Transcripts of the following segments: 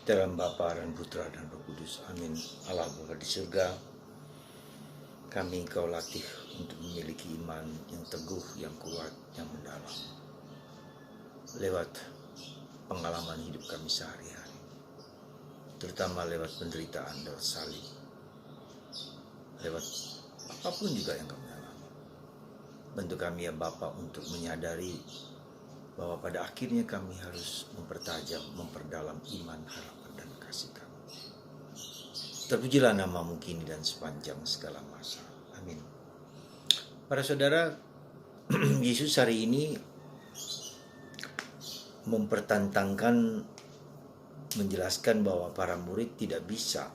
Dalam Bapa dan Putra dan Roh Kudus. Amin. Allah Bapa di surga, kami Engkau latih untuk memiliki iman yang teguh, yang kuat, yang mendalam. Lewat pengalaman hidup kami sehari-hari, terutama lewat penderitaan, lewat salib, lewat apapun juga yang kami alami. Bantu kami ya Bapa untuk menyadari bahwa pada akhirnya kami harus mempertajam, memperdalam iman, harapan, dan kasih kami. Terpujilah namamu kini dan sepanjang segala masa. Amin. Para saudara, Yesus hari ini mempertentangkan, menjelaskan bahwa para murid tidak bisa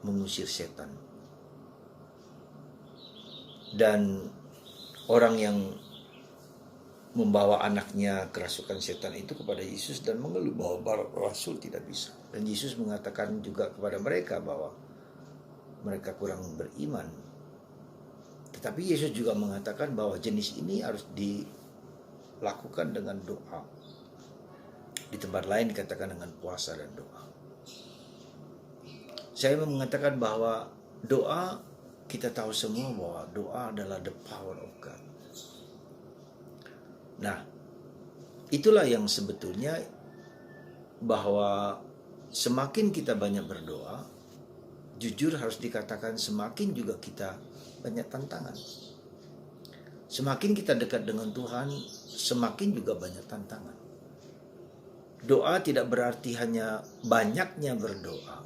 mengusir setan. Dan orang yang membawa anaknya kerasukan setan itu kepada Yesus dan mengeluh bahwa para rasul tidak bisa. Dan Yesus mengatakan juga kepada mereka bahwa mereka kurang beriman. Tetapi Yesus juga mengatakan bahwa jenis ini harus dilakukan dengan doa. Di tempat lain dikatakan dengan puasa dan doa. Saya mengatakan bahwa doa, kita tahu semua bahwa doa adalah the power of God. Nah, itulah yang sebetulnya bahwa semakin kita banyak berdoa, jujur harus dikatakan semakin juga kita banyak tantangan. Semakin kita dekat dengan Tuhan, semakin juga banyak tantangan. Doa tidak berarti hanya banyaknya berdoa,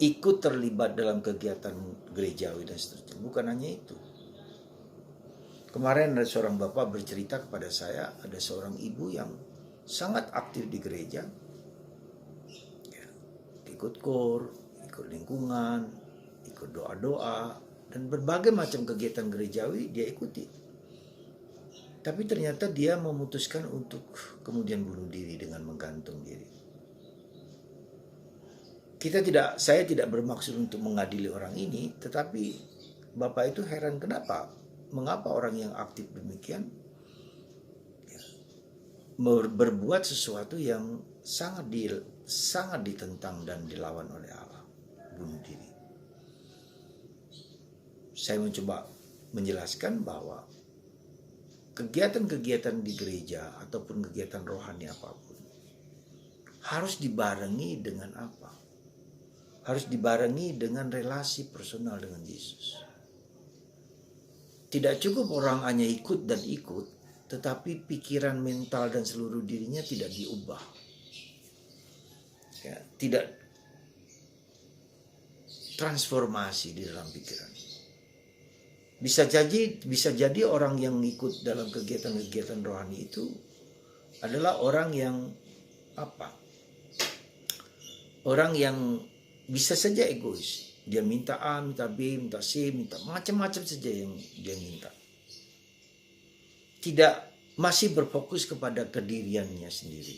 ikut terlibat dalam kegiatan gerejawi dan seterusnya. Bukan hanya itu. Kemarin ada seorang bapak bercerita kepada saya, ada seorang ibu yang sangat aktif di gereja, ya, ikut kor, ikut lingkungan, ikut doa-doa, dan berbagai macam kegiatan gerejawi dia ikuti. Tapi ternyata dia memutuskan untuk kemudian bunuh diri dengan menggantung diri. Saya tidak bermaksud untuk mengadili orang ini, tetapi bapak itu heran mengapa orang yang aktif demikian ya, berbuat sesuatu yang sangat ditentang dan dilawan oleh Allah, bunuh diri. Saya mencoba menjelaskan bahwa kegiatan-kegiatan di gereja ataupun kegiatan rohani apapun harus dibarengi dengan apa? Harus dibarengi dengan relasi personal dengan Yesus. Tidak cukup orang hanya ikut dan ikut, tetapi pikiran, mental, dan seluruh dirinya tidak diubah. Ya, tidak transformasi di dalam pikiran. Bisa jadi orang yang ikut dalam kegiatan-kegiatan rohani itu adalah orang yang Orang yang bisa saja egois. Dia minta A, minta B, minta C, minta macam-macam saja yang dia minta. Masih berfokus kepada kediriannya sendiri.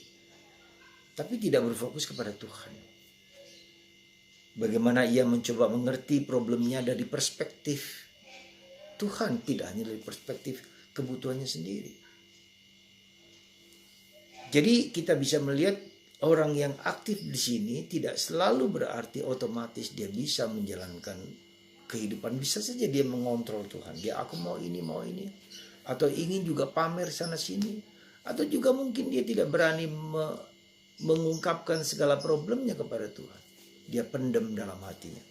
Tapi tidak berfokus kepada Tuhan. Bagaimana ia mencoba mengerti problemnya dari perspektif Tuhan, tidak hanya dari perspektif kebutuhannya sendiri. Jadi kita bisa melihat orang yang aktif di sini tidak selalu berarti otomatis dia bisa menjalankan kehidupan. Bisa saja dia mengontrol Tuhan. Aku mau ini. Atau ingin juga pamer sana sini. Atau juga mungkin dia tidak berani mengungkapkan segala problemnya kepada Tuhan. Dia pendam dalam hatinya.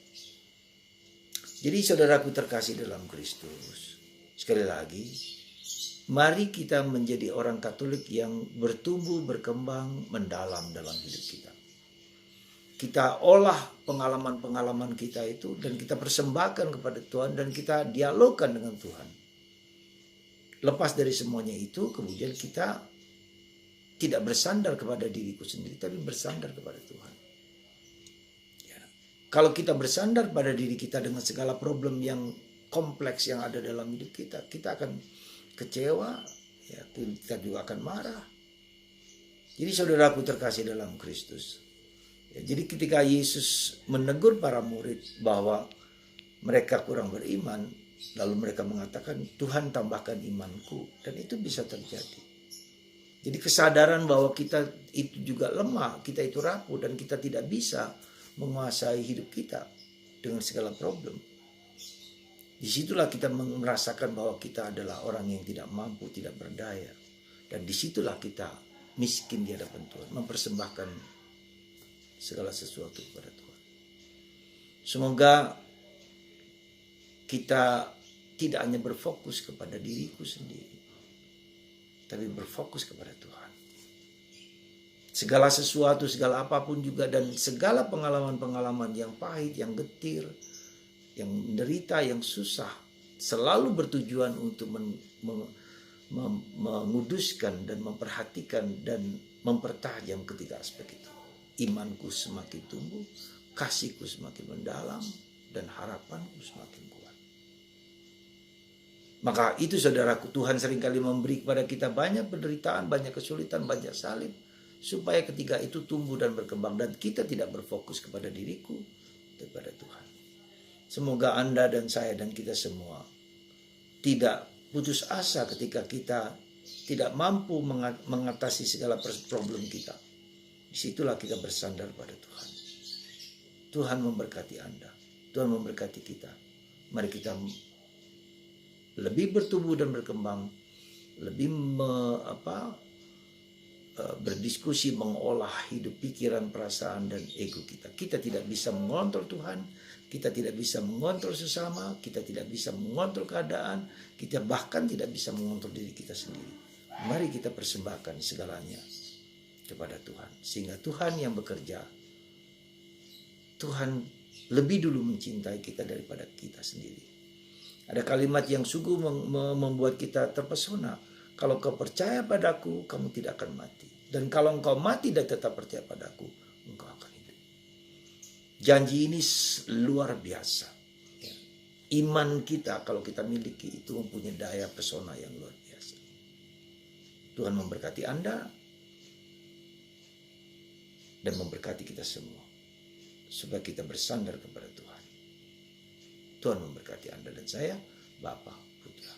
Jadi saudaraku terkasih dalam Kristus, sekali lagi, mari kita menjadi orang Katolik yang bertumbuh, berkembang, mendalam dalam hidup kita. Kita olah pengalaman-pengalaman kita itu dan kita persembahkan kepada Tuhan dan kita dialogkan dengan Tuhan. Lepas dari semuanya itu, kemudian kita tidak bersandar kepada diriku sendiri, tapi bersandar kepada Tuhan. Ya. Kalau kita bersandar pada diri kita dengan segala problem yang kompleks yang ada dalam hidup kita, kita akan kecewa, ya, kita juga akan marah. Jadi saudaraku terkasih dalam Kristus, ya, jadi ketika Yesus menegur para murid bahwa mereka kurang beriman, lalu mereka mengatakan, Tuhan tambahkan imanku, dan itu bisa terjadi. Jadi kesadaran bahwa kita itu juga lemah, kita itu rapuh, dan kita tidak bisa menguasai hidup kita dengan segala problem. Disitulah kita merasakan bahwa kita adalah orang yang tidak mampu, tidak berdaya. Dan disitulah kita miskin di hadapan Tuhan, mempersembahkan segala sesuatu kepada Tuhan. Semoga kita tidak hanya berfokus kepada diriku sendiri, tapi berfokus kepada Tuhan. Segala sesuatu, segala apapun juga, dan segala pengalaman-pengalaman yang pahit, yang getir, yang menderita, yang susah, selalu bertujuan untuk menguduskan dan memperhatikan dan mempertajam ketiga aspek itu. Imanku semakin tumbuh, kasihku semakin mendalam, dan harapanku semakin kuat. Maka itu saudaraku, Tuhan seringkali memberi kepada kita banyak penderitaan, banyak kesulitan, banyak salib, supaya ketika itu tumbuh dan berkembang, dan kita tidak berfokus kepada diriku, kepada Tuhan. Semoga Anda dan saya dan kita semua tidak putus asa ketika kita tidak mampu mengatasi segala problem kita. Disitulah kita bersandar pada Tuhan. Tuhan memberkati Anda. Tuhan memberkati kita. Mari kita lebih bertumbuh dan berkembang, lebih berdiskusi, mengolah hidup, pikiran, perasaan, dan ego kita. Kita tidak bisa mengontrol Tuhan, kita tidak bisa mengontrol sesama, kita tidak bisa mengontrol keadaan, kita bahkan tidak bisa mengontrol diri kita sendiri. Mari kita persembahkan segalanya kepada Tuhan, sehingga Tuhan yang bekerja. Tuhan lebih dulu mencintai kita daripada kita sendiri. Ada kalimat yang sungguh membuat kita terpesona. Kalau kau percaya padaku, kamu tidak akan mati. Dan kalau engkau mati dan tetap percaya padaku, engkau akan hidup. Janji ini luar biasa. Iman kita kalau kita miliki itu mempunyai daya pesona yang luar biasa. Tuhan memberkati Anda dan memberkati kita semua, supaya kita bersandar kepada Tuhan. Tuhan memberkati Anda dan saya, Bapa, Putra,